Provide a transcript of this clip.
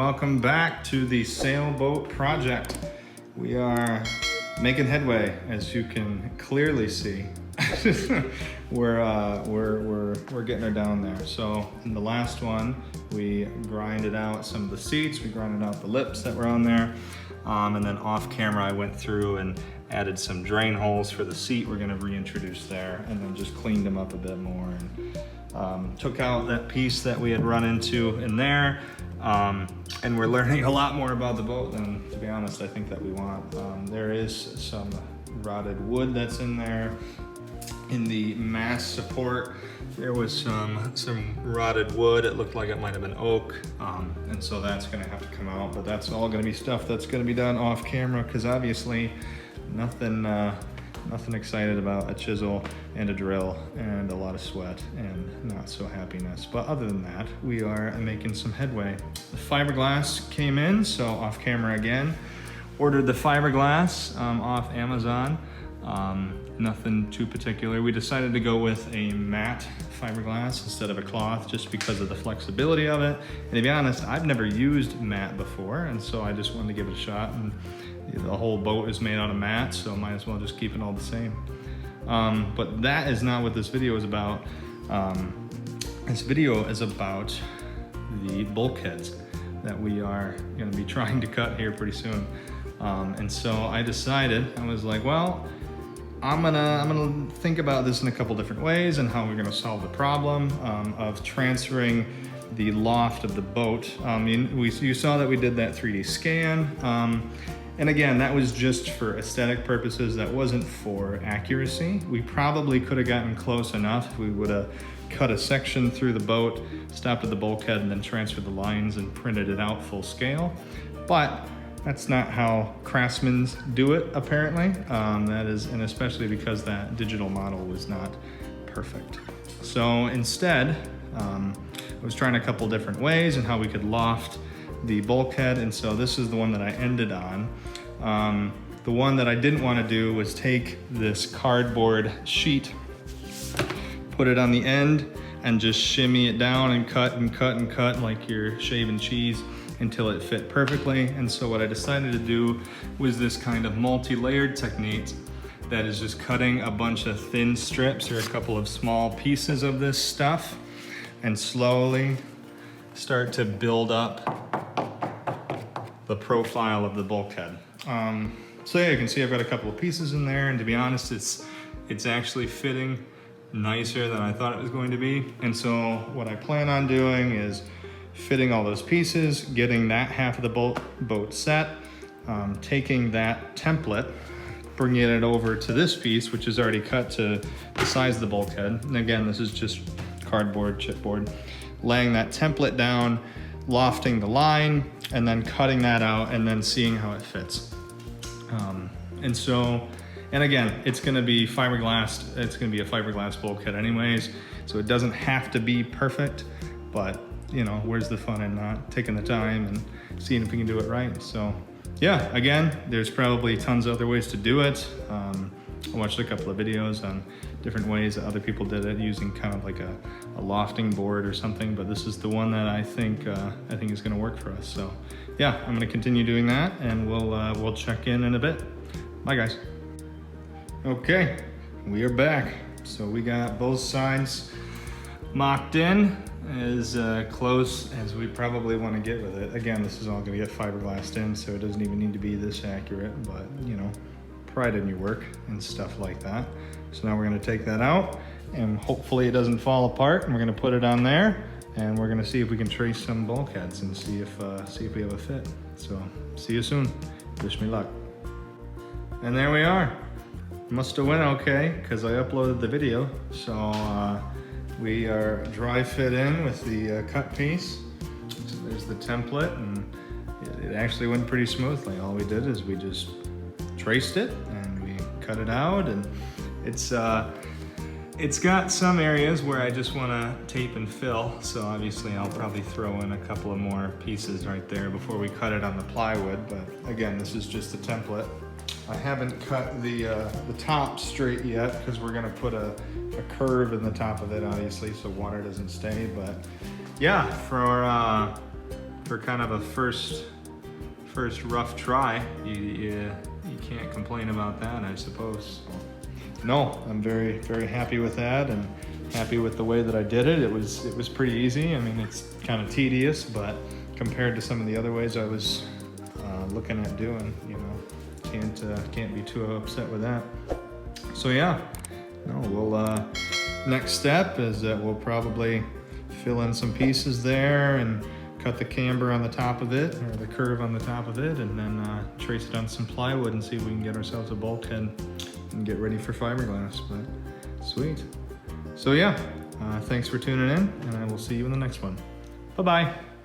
welcome back to the Sailboat project. We are making headway, as you can clearly see. we're getting her down there. So in the last one, we grinded out some of the seats, we grinded out the lips that were on there, and then off camera I went through and added some drain holes for the seat we're going to reintroduce there, and then just cleaned them up a bit more and took out that piece that we had run into in there. And we're learning a lot more about the boat than, to be honest, I think that we want. There is some rotted wood that's in there. In the mast support, there was some rotted wood. It looked like it might have been oak, and so that's going to have to come out. But that's all going to be stuff that's going to be done off camera, because obviously nothing excited about a chisel and a drill and a lot of sweat and not so happiness. But other than that, we are making some headway. The fiberglass came in, so off camera again. Ordered the fiberglass off Amazon. Nothing too particular. We decided to go with a matte fiberglass instead of a cloth, just because of the flexibility of it. And to be honest, I've never used matte before, and so I just wanted to give it a shot. And the whole boat is made out of matte, so might as well just keep it all the same. But that is not what this video is about. This video is about the bulkheads that we are going to be trying to cut here pretty soon. And so I decided, I was like, well, I'm gonna think about this in a couple different ways and how we're gonna solve the problem of transferring the loft of the boat. You saw that we did that 3D scan. And again, that was just for aesthetic purposes. That wasn't for accuracy. We probably could have gotten close enough if we would have cut a section through the boat, stopped at the bulkhead, and then transferred the lines and printed it out full scale. But that's not how craftsmen do it, apparently. And especially because that digital model was not perfect. So instead, I was trying a couple different ways and how we could loft the bulkhead, and so this is the one that I ended on. The one that I didn't want to do was take this cardboard sheet, put it on the end, and just shimmy it down and cut and cut and cut like you're shaving cheese until it fit perfectly. And so what I decided to do was this kind of multi-layered technique that is just cutting a bunch of thin strips or a couple of small pieces of this stuff and slowly start to build up the profile of the bulkhead. So yeah, you can see I've got a couple of pieces in there, and to be honest, it's actually fitting nicer than I thought it was going to be. And so what I plan on doing is fitting all those pieces, getting that half of the boat set, taking that template, bringing it over to this piece, which is already cut to the size of the bulkhead. And again, this is just cardboard, chipboard. Laying that template down, lofting the line, and then cutting that out and then seeing how it fits. And again, it's gonna be fiberglass, it's gonna be a fiberglass bulkhead anyways, so it doesn't have to be perfect, but you know, where's the fun in not taking the time and seeing if we can do it right? So yeah, again, there's probably tons of other ways to do it. I watched a couple of videos on different ways that other people did it using kind of like a lofting board or something, but this is the one that I think is gonna work for us. So yeah, I'm gonna continue doing that, and we'll check in a bit. Bye guys. Okay, we are back. So we got both sides mocked in as close as we probably want to get with it. Again, this is all going to get fiberglassed in, so it doesn't even need to be this accurate, but you know, pride in your work and stuff like that. So now we're going to take that out, and hopefully it doesn't fall apart, and we're going to put it on there, and we're going to see if we can trace some bulkheads and see if we have a fit. So see you soon. Wish me luck. And there we are. Must have went okay because I uploaded the video. So we are dry fit in with the cut piece. So there's the template, and it actually went pretty smoothly. All we did is we just traced it and we cut it out, and it's got some areas where I just want to tape and fill. So obviously I'll probably throw in a couple of more pieces right there before we cut it on the plywood. But again, this is just a template. I haven't cut the top straight yet because we're gonna put a curve in the top of it, obviously, so water doesn't stay. But yeah, for kind of a first rough try, you can't complain about that, I suppose. No, I'm very happy with that, and happy with the way that I did it. It was pretty easy. I mean, it's kind of tedious, but compared to some of the other ways I was looking at doing, you know, can't be too upset with that. So yeah, no, we'll next step is that we'll probably fill in some pieces there and cut the camber on the top of it, or the curve on the top of it, and then trace it on some plywood and see if we can get ourselves a bulkhead and get ready for fiberglass. But sweet. So yeah, thanks for tuning in, and I will see you in the next one. Bye-bye.